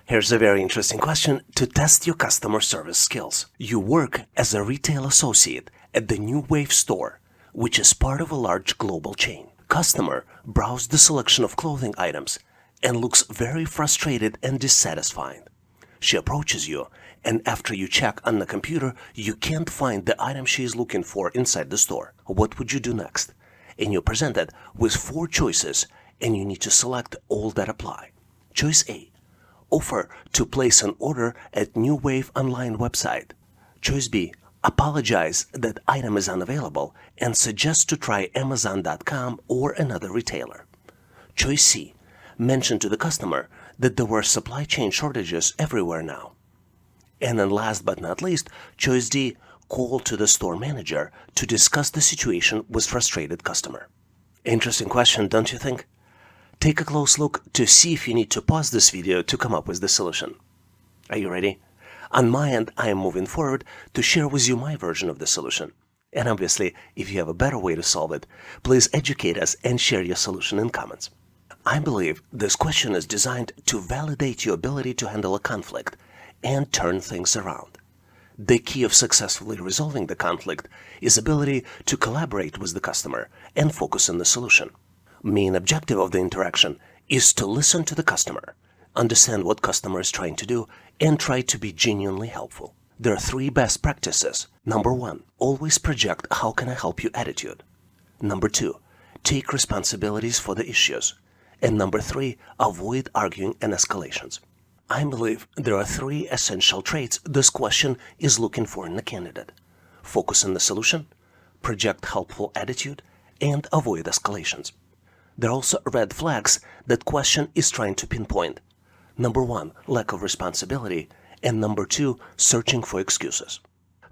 Here's a very interesting question to test your customer service skills. You work as a retail associate at the New Wave store, which is part of a large global chain. Customer browsed the selection of clothing items and looks very frustrated and dissatisfied. She approaches you, and after you check on the computer, you can't find the item she is looking for inside the store. What would you do next? And you're presented with 4 choices, and you need to select all that apply. Choice A. Offer to place an order at New Wave online website. Choice B. Apologize that item is unavailable and suggest to try Amazon.com or another retailer. Choice C. Mention to the customer that there were supply chain shortages everywhere now. And then last but not least, choice D. Call to the store manager to discuss the situation with frustrated customer. Interesting question, don't you think? Take a close look to see if you need to pause this video to come up with the solution. Are you ready? On my end, I am moving forward to share with you my version of the solution. And obviously, if you have a better way to solve it, please educate us and share your solution in comments. I believe this question is designed to validate your ability to handle a conflict and turn things around. The key of successfully resolving the conflict is ability to collaborate with the customer and focus on the solution. Main objective of the interaction is to listen to the customer, understand what customer is trying to do, and try to be genuinely helpful. There are 3 best practices. Number 1, always project how can I help you attitude. Number 2, take responsibilities for the issues. And number 3, avoid arguing and escalations. I believe there are 3 essential traits this question is looking for in a candidate. Focus on the solution, project helpful attitude, and avoid escalations. There are also red flags that question is trying to pinpoint. Number 1, lack of responsibility, and number 2, searching for excuses.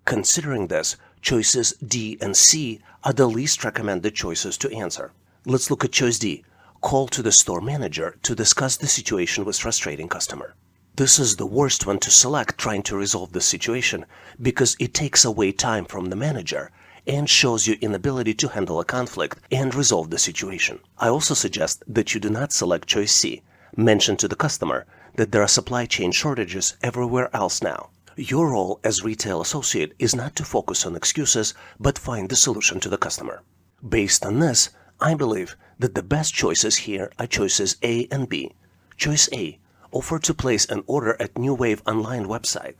Considering this, choices D and C are the least recommended choices to answer. Let's look at choice D. Call to the store manager to discuss the situation with frustrating customer. This is the worst one to select trying to resolve the situation because it takes away time from the manager and shows your inability to handle a conflict and resolve the situation. I also suggest that you do not select choice C. Mention to the customer that there are supply chain shortages everywhere else now. Your role as retail associate is not to focus on excuses, but find the solution to the customer. Based on this, I believe that the best choices here are choices A and B. Choice A, offer to place an order at New Wave online website.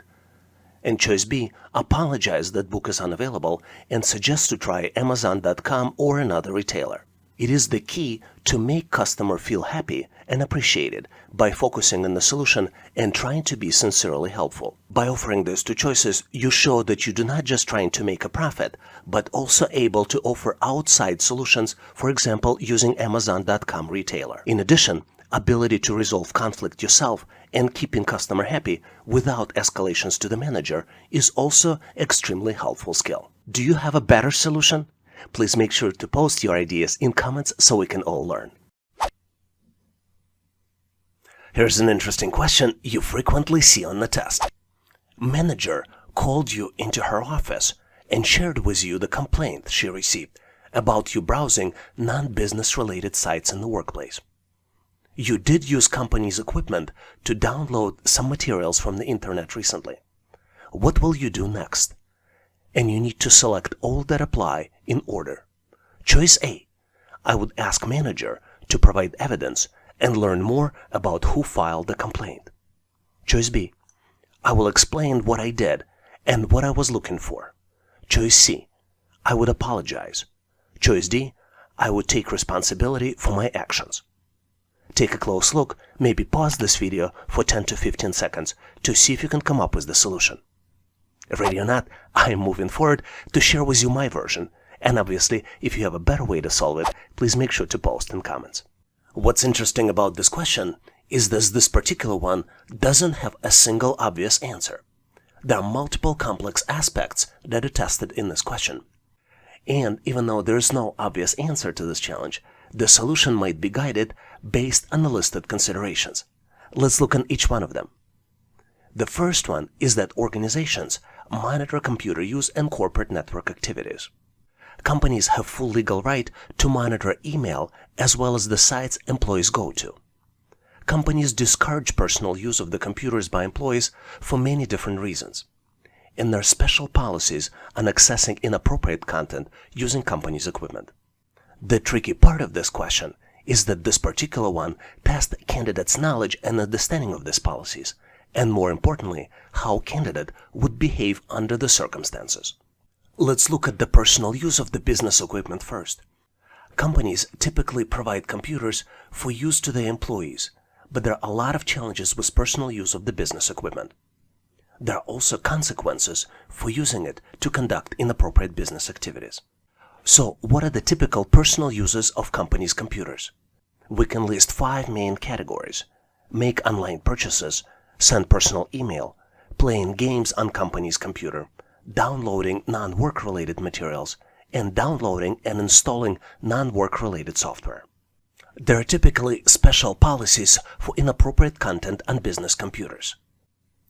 And choice B, apologize that book is unavailable and suggest to try Amazon.com or another retailer. It is the key to make customer feel happy and appreciated by focusing on the solution and trying to be sincerely helpful. By offering these 2 choices, you show that you do not just trying to make a profit, but also able to offer outside solutions, for example, using Amazon.com retailer. In addition, ability to resolve conflict yourself and keeping customer happy without escalations to the manager is also extremely helpful skill. Do you have a better solution? Please make sure to post your ideas in comments so we can all learn. Here's an interesting question you frequently see on the test. Manager called you into her office and shared with you the complaint she received about you browsing non-business related sites in the workplace. You did use company's equipment to download some materials from the internet recently. What will you do next? And you need to select all that apply in order. Choice A. I would ask manager to provide evidence and learn more about who filed the complaint. Choice B. I will explain what I did and what I was looking for. Choice C. I would apologize. Choice D. I would take responsibility for my actions. Take a close look, maybe pause this video for 10 to 15 seconds to see if you can come up with the solution. Ready or not, I am moving forward to share with you my version, and obviously, if you have a better way to solve it, please make sure to post in comments. What's interesting about this question is that this particular one doesn't have a single obvious answer. There are multiple complex aspects that are tested in this question. And even though there is no obvious answer to this challenge, the solution might be guided based on the listed considerations. Let's look at each one of them. The first one is that organizations monitor computer use and corporate network activities. Companies have full legal right to monitor email as well as the sites employees go to. Companies discourage personal use of the computers by employees for many different reasons. And there are special policies on accessing inappropriate content using companies' equipment. The tricky part of this question is that this particular one tests candidates' knowledge and understanding of these policies, and more importantly, how candidate would behave under the circumstances. Let's look at the personal use of the business equipment first. Companies typically provide computers for use to their employees, but there are a lot of challenges with personal use of the business equipment. There are also consequences for using it to conduct inappropriate business activities. So, what are the typical personal uses of companies' computers? We can list 5 main categories: make online purchases, send personal email, playing games on company's computer, downloading non-work related materials, and downloading and installing non-work related software. There are typically special policies for inappropriate content on business computers.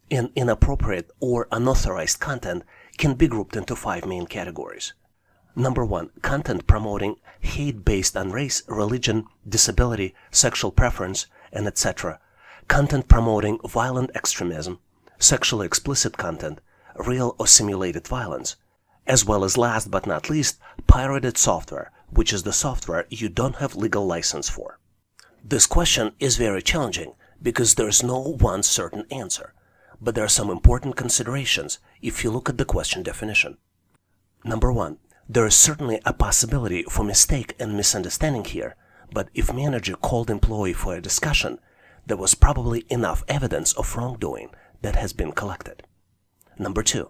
Inappropriate or unauthorized content can be grouped into 5 main categories. Number 1, content promoting hate based on race, religion, disability, sexual preference, and etc. Content promoting violent extremism, sexually explicit content, real or simulated violence, as well as, last but not least, pirated software, which is the software you don't have legal license for. This question is very challenging because there is no one certain answer, but there are some important considerations if you look at the question definition. Number 1, there is certainly a possibility for mistake and misunderstanding here, but if manager called employee for a discussion, there was probably enough evidence of wrongdoing that has been collected. Number 2,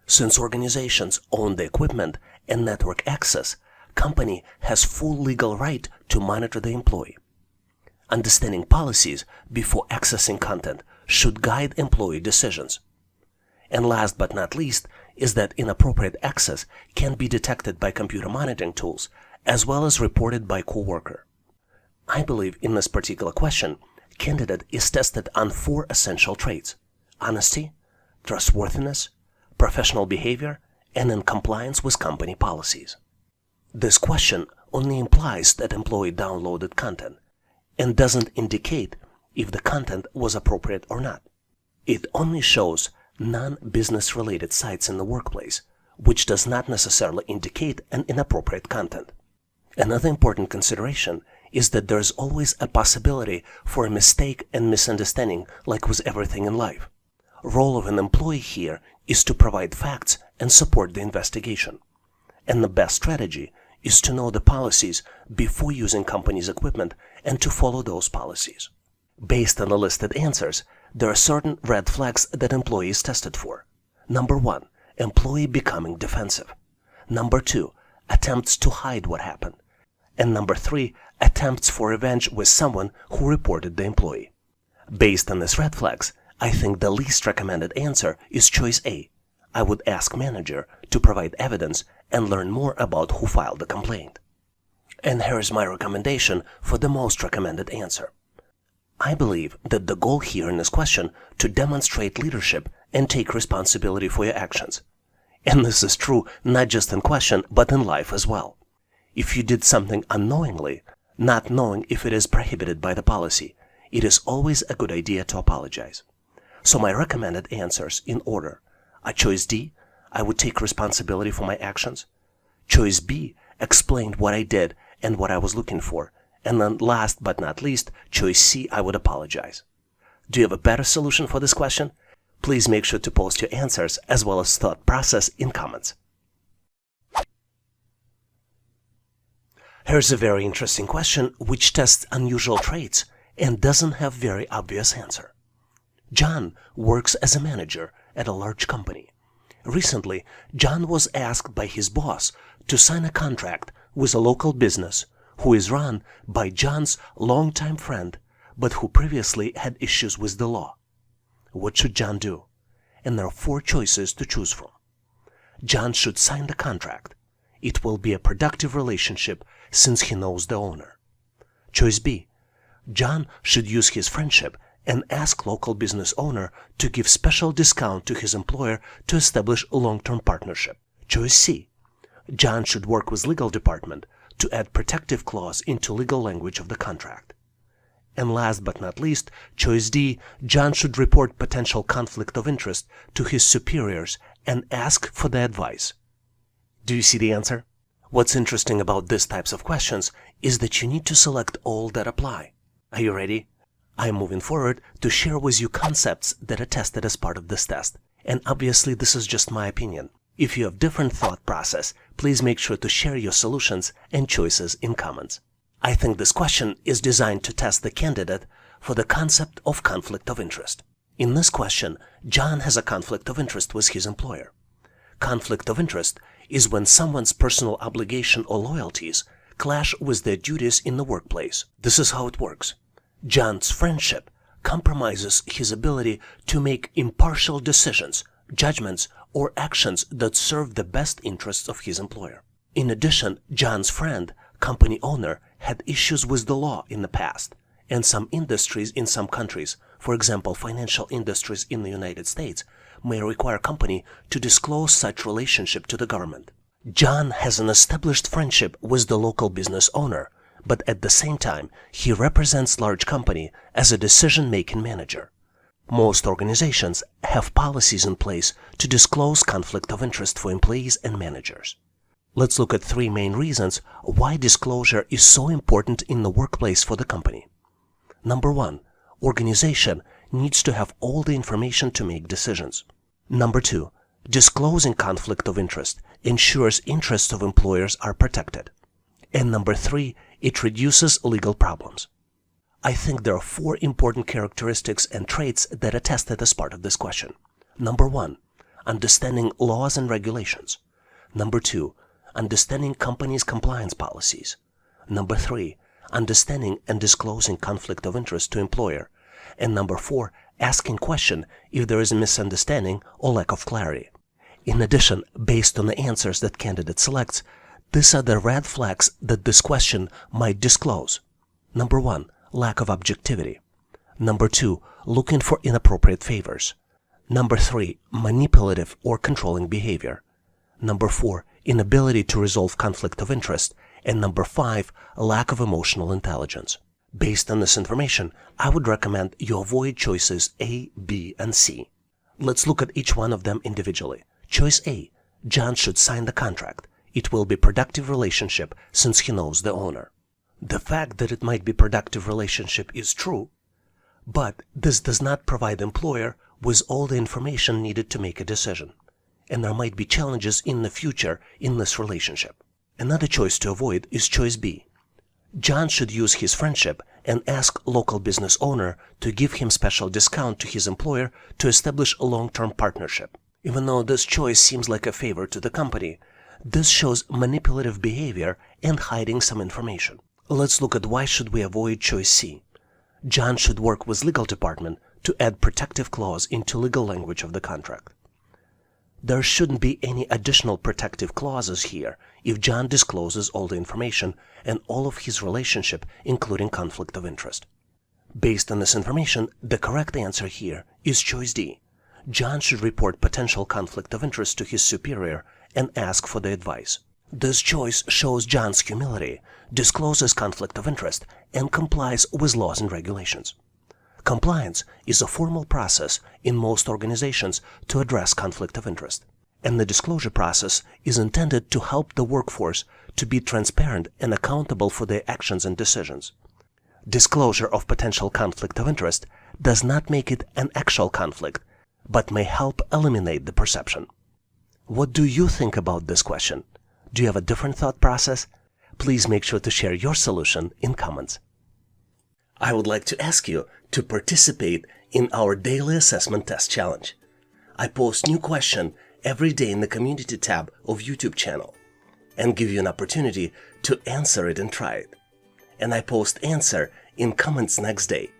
since organizations own the equipment and network access, company has full legal right to monitor the employee. Understanding policies before accessing content should guide employee decisions. And last but not least is that inappropriate access can be detected by computer monitoring tools as well as reported by coworker. I believe in this particular question, candidate is tested on 4 essential traits: honesty, trustworthiness, professional behavior, and in compliance with company policies. This question only implies that employee downloaded content and doesn't indicate if the content was appropriate or not. It only shows non-business related sites in the workplace, which does not necessarily indicate an inappropriate content. Another important consideration is that there is always a possibility for a mistake and misunderstanding, like with everything in life. Role of an employee here is to provide facts and support the investigation. And the best strategy is to know the policies before using company's equipment and to follow those policies. Based on the listed answers, there are certain red flags that employee is tested for. Number 1, employee becoming defensive. Number 2, attempts to hide what happened. And number 3, attempts for revenge with someone who reported the employee. Based on these red flags, I think the least recommended answer is choice A. I would ask manager to provide evidence and learn more about who filed the complaint. And here is my recommendation for the most recommended answer. I believe that the goal here in this question to demonstrate leadership and take responsibility for your actions. And this is true not just in question but in life as well. If you did something unknowingly, not knowing if it is prohibited by the policy, it is always a good idea to apologize. So my recommended answers in order are choice D, I would take responsibility for my actions. Choice B, explained what I did and what I was looking for. And then last but not least, choice C, I would apologize. Do you have a better solution for this question? Please make sure to post your answers as well as thought process in comments. Here's a very interesting question which tests unusual traits and doesn't have very obvious answer. John works as a manager at a large company. Recently, John was asked by his boss to sign a contract with a local business who is run by John's longtime friend, but who previously had issues with the law. What should John do? And there are 4 choices to choose from. John should sign the contract. It will be a productive relationship since he knows the owner. Choice B. John should use his friendship and ask local business owner to give special discount to his employer to establish a long-term partnership. Choice C. John should work with legal department to add protective clause into legal language of the contract. And last but not least, choice D, John should report potential conflict of interest to his superiors and ask for their advice. Do you see the answer? What's interesting about these types of questions is that you need to select all that apply. Are you ready? I am moving forward to share with you concepts that are tested as part of this test. And obviously this is just my opinion. If you have different thought process, please make sure to share your solutions and choices in comments. I think this question is designed to test the candidate for the concept of conflict of interest. In this question, John has a conflict of interest with his employer. Conflict of interest is when someone's personal obligation or loyalties clash with their duties in the workplace. This is how it works. John's friendship compromises his ability to make impartial decisions, judgments, or actions that serve the best interests of his employer. In addition, John's friend, company owner, had issues with the law in the past, and some industries in some countries, for example financial industries in the United States, may require company to disclose such relationship to the government. John has an established friendship with the local business owner, but at the same time he represents large company as a decision-making manager. Most organizations have policies in place to disclose conflict of interest for employees and managers. Let's look at 3 main reasons why disclosure is so important in the workplace for the company. Number 1, organization needs to have all the information to make decisions. Number 2, disclosing conflict of interest ensures interests of employers are protected. And number 3, it reduces legal problems. I think there are 4 important characteristics and traits that are tested as part of this question. Number 1, understanding laws and regulations. Number 2, understanding companies' compliance policies. Number 3, understanding and disclosing conflict of interest to employer. And number 4, asking question if there is a misunderstanding or lack of clarity. In addition, based on the answers that candidate selects, these are the red flags that this question might disclose. Number 1, lack of objectivity. Number 2, looking for inappropriate favors. Number 3, manipulative or controlling behavior. Number 4, inability to resolve conflict of interest. And number 5, lack of emotional intelligence. Based on this information, I would recommend you avoid choices A, B, and C. Let's look at each one of them individually. Choice A, John should sign the contract. It will be productive relationship since he knows the owner. The fact that it might be productive relationship is true, but this does not provide employer with all the information needed to make a decision. And there might be challenges in the future in this relationship. Another choice to avoid is choice B. John should use his friendship and ask local business owner to give him special discount to his employer to establish a long-term partnership. Even though this choice seems like a favor to the company, this shows manipulative behavior and hiding some information. Let's look at why should we avoid choice C. John should work with legal department to add protective clause into legal language of the contract. There shouldn't be any additional protective clauses here if John discloses all the information and all of his relationship, including conflict of interest. Based on this information, the correct answer here is choice D. John should report potential conflict of interest to his superior and ask for the advice. This choice shows John's humility, discloses conflict of interest, and complies with laws and regulations. Compliance is a formal process in most organizations to address conflict of interest, and the disclosure process is intended to help the workforce to be transparent and accountable for their actions and decisions. Disclosure of potential conflict of interest does not make it an actual conflict, but may help eliminate the perception. What do you think about this question? Do you have a different thought process? Please make sure to share your solution in comments. I would like to ask you to participate in our daily assessment test challenge. I post new question every day in the community tab of YouTube channel and give you an opportunity to answer it and try it. And I post answer in comments next day.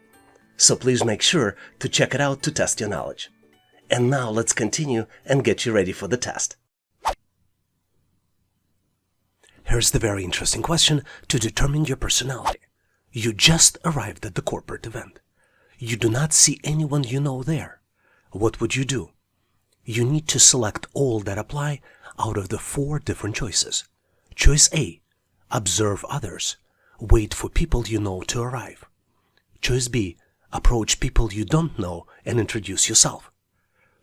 So please make sure to check it out to test your knowledge. And now let's continue and get you ready for the test. Here's the very interesting question to determine your personality. You just arrived at the corporate event. You do not see anyone you know there. What would you do? You need to select all that apply out of the 4 different choices. Choice A, observe others. Wait for people you know to arrive. Choice B, approach people you don't know and introduce yourself.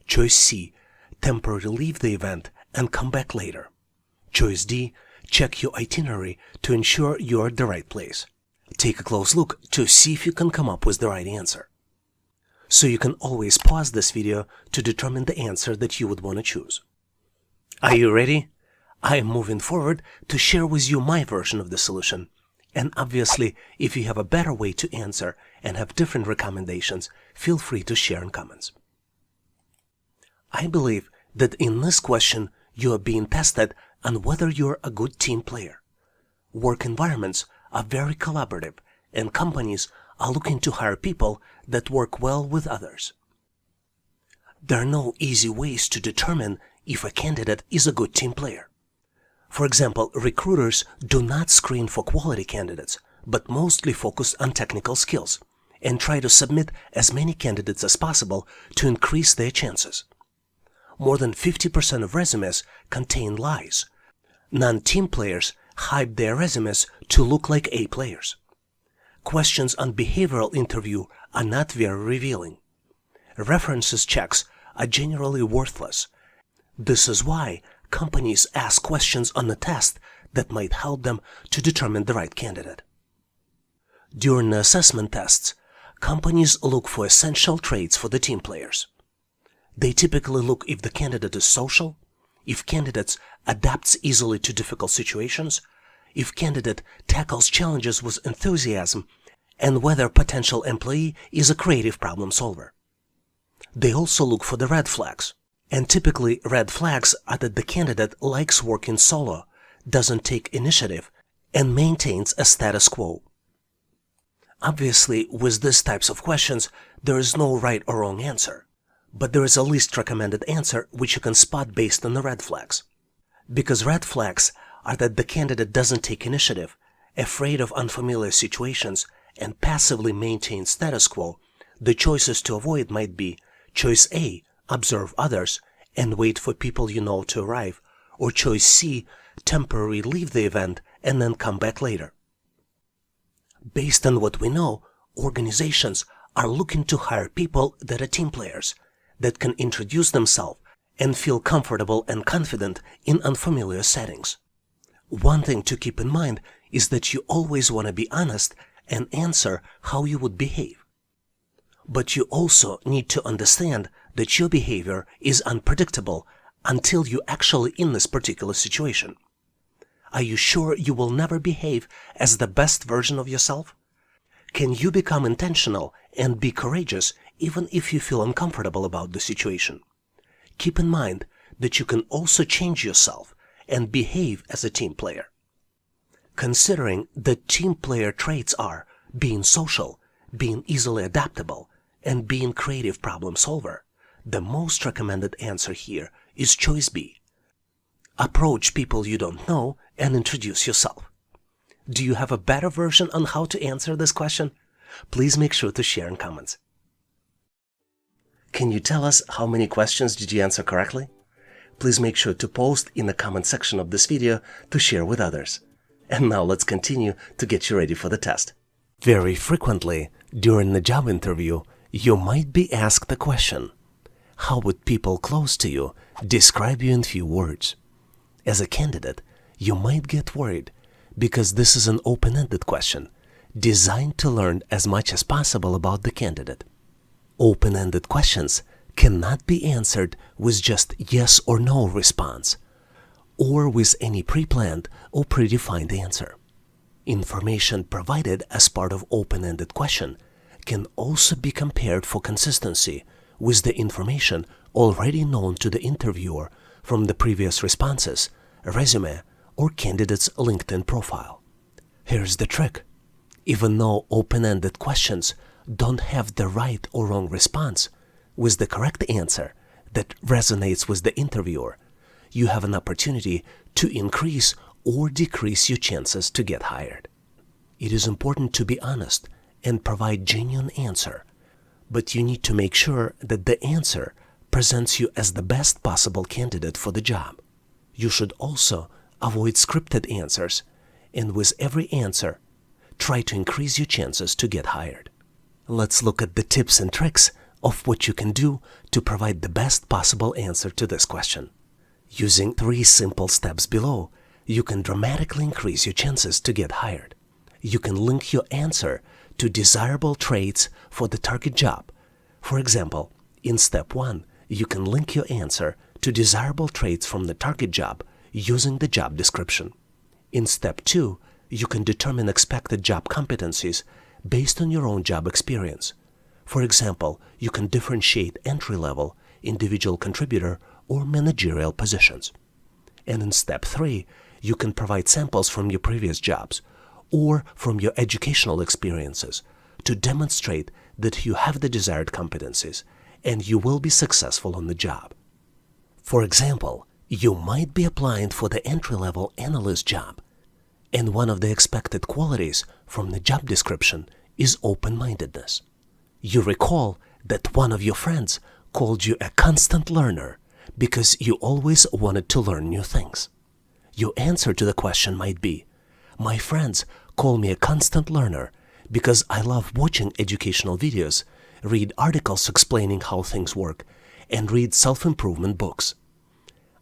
Choice C, temporarily leave the event and come back later. Choice D, check your itinerary to ensure you're at the right place. Take a close look to see if you can come up with the right answer. So you can always pause this video to determine the answer that you would want to choose. Are you ready? I am moving forward to share with you my version of the solution. And obviously, if you have a better way to answer and have different recommendations, feel free to share in comments. I believe that in this question, you are being tested on whether you're a good team player. Work environments are very collaborative, and companies are looking to hire people that work well with others. There are no easy ways to determine if a candidate is a good team player. For example, recruiters do not screen for quality candidates, but mostly focus on technical skills and try to submit as many candidates as possible to increase their chances. More than 50% of resumes contain lies. Non-team players hide their resumes to look like A players. Questions on behavioral interview are not very revealing. References checks are generally worthless. This is why companies ask questions on the test that might help them to determine the right candidate. During the assessment tests, companies look for essential traits for the team players. They typically look if the candidate is social, if candidate adapts easily to difficult situations, if candidate tackles challenges with enthusiasm, and whether potential employee is a creative problem solver. They also look for the red flags, and typically red flags are that the candidate likes working solo, doesn't take initiative, and maintains a status quo. Obviously, with these types of questions, there is no right or wrong answer, but there is a least recommended answer which you can spot based on the red flags. Because red flags are that the candidate doesn't take initiative, afraid of unfamiliar situations, and passively maintains status quo, the choices to avoid might be choice A, observe others and wait for people you know to arrive, or choice C, temporarily leave the event and then come back later. Based on what we know, organizations are looking to hire people that are team players, that can introduce themselves and feel comfortable and confident in unfamiliar settings. One thing to keep in mind is that you always want to be honest and answer how you would behave. But you also need to understand that your behavior is unpredictable until you're actually in this particular situation. Are you sure you will never behave as the best version of yourself? Can you become intentional and be courageous even if you feel uncomfortable about the situation? Keep in mind that you can also change yourself and behave as a team player. Considering that team player traits are being social, being easily adaptable, and being creative problem solver, the most recommended answer here is choice B. Approach people you don't know and introduce yourself. Do you have a better version on how to answer this question? Please make sure to share in comments. Can you tell us how many questions did you answer correctly? Please make sure to post in the comment section of this video to share with others. And now let's continue to get you ready for the test. Very frequently, during the job interview, you might be asked the question, how would people close to you describe you in few words? As a candidate, you might get worried because this is an open-ended question designed to learn as much as possible about the candidate. Open-ended questions cannot be answered with just yes or no response, or with any pre-planned or predefined answer. Information provided as part of open-ended question can also be compared for consistency with the information already known to the interviewer from the previous responses, resume, or candidate's LinkedIn profile. Here's the trick. Even though open-ended questions don't have the right or wrong response, with the correct answer that resonates with the interviewer, you have an opportunity to increase or decrease your chances to get hired. It is important to be honest and provide genuine answer, but you need to make sure that the answer presents you as the best possible candidate for the job. You should also avoid scripted answers, and with every answer, try to increase your chances to get hired. Let's look at the tips and tricks of what you can do to provide the best possible answer to this question. Using 3 simple steps below, you can dramatically increase your chances to get hired. You can link your answer to desirable traits for the target job. For example, in step 1, you can link your answer to desirable traits from the target job using the job description. In step 2, you can determine expected job competencies based on your own job experience. For example, you can differentiate entry-level, individual contributor, or managerial positions. And in step 3, you can provide samples from your previous jobs or from your educational experiences to demonstrate that you have the desired competencies and you will be successful on the job. For example, you might be applying for the entry-level analyst job, and one of the expected qualities from the job description is open-mindedness. You recall that one of your friends called you a constant learner because you always wanted to learn new things. Your answer to the question might be, "My friends call me a constant learner because I love watching educational videos, read articles explaining how things work, and read self-improvement books."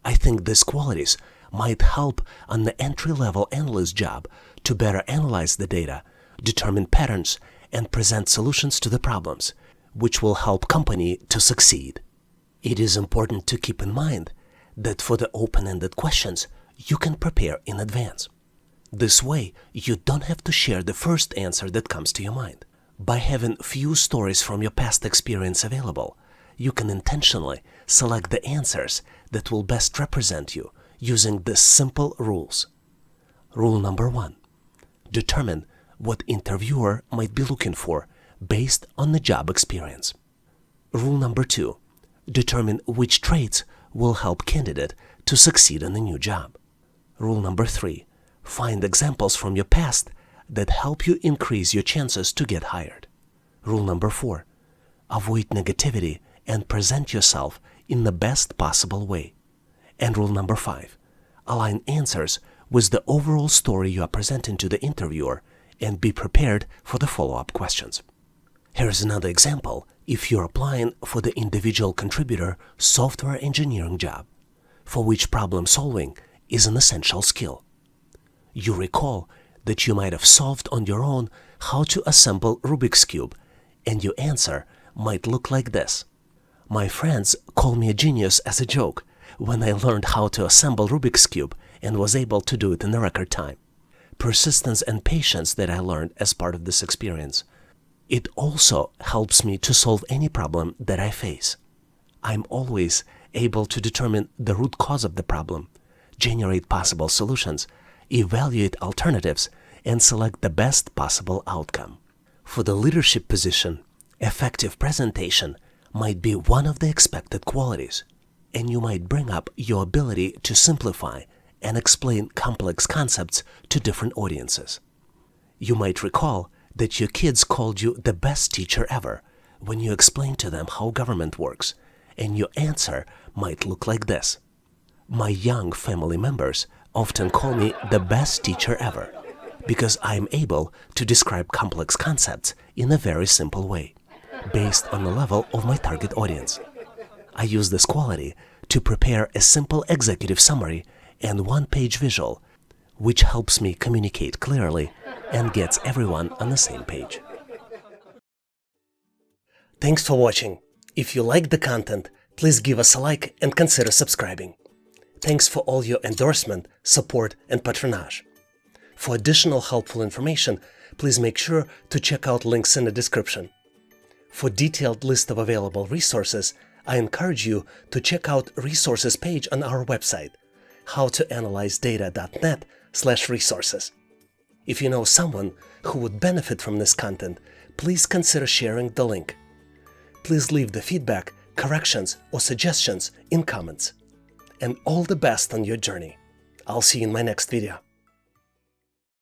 I think these qualities might help on the entry-level analyst job to better analyze the data, determine patterns, and present solutions to the problems, which will help company to succeed. It is important to keep in mind that for the open-ended questions, you can prepare in advance. This way, you don't have to share the first answer that comes to your mind. By having few stories from your past experience available, you can intentionally select the answers that will best represent you using these simple rules. Rule number 1. Determine what interviewer might be looking for based on the job experience. Rule number 2. Determine which traits will help candidate to succeed in the new job. Rule number 3. Find examples from your past that help you increase your chances to get hired. Rule number 4. Avoid negativity and present yourself in the best possible way. And rule number 5. Align answers with the overall story you are presenting to the interviewer and be prepared for the follow-up questions. Here's another example if you're applying for the individual contributor software engineering job, for which problem solving is an essential skill. You recall that you might have solved on your own how to assemble Rubik's Cube, and your answer might look like this. "My friends call me a genius as a joke when I learned how to assemble Rubik's Cube and was able to do it in a record time. Persistence and patience that I learned as part of this experience. It also helps me to solve any problem that I face. I'm always able to determine the root cause of the problem, generate possible solutions, evaluate alternatives, and select the best possible outcome." For the leadership position, effective presentation might be one of the expected qualities, and you might bring up your ability to simplify and explain complex concepts to different audiences. You might recall that your kids called you the best teacher ever when you explained to them how government works, and your answer might look like this. "My young family members often call me the best teacher ever because I am able to describe complex concepts in a very simple way, based on the level of my target audience. I use this quality to prepare a simple executive summary and one-page visual, which helps me communicate clearly and gets everyone on the same page." Thanks for watching. If you liked the content, please give us a like and consider subscribing. Thanks for all your endorsement, support, and patronage. For additional helpful information, please make sure to check out links in the description. For detailed list of available resources, I encourage you to check out resources page on our website, howtoanalyzedata.net/resources. If you know someone who would benefit from this content, please consider sharing the link. Please leave the feedback, corrections, or suggestions in comments. And all the best on your journey. I'll see you in my next video.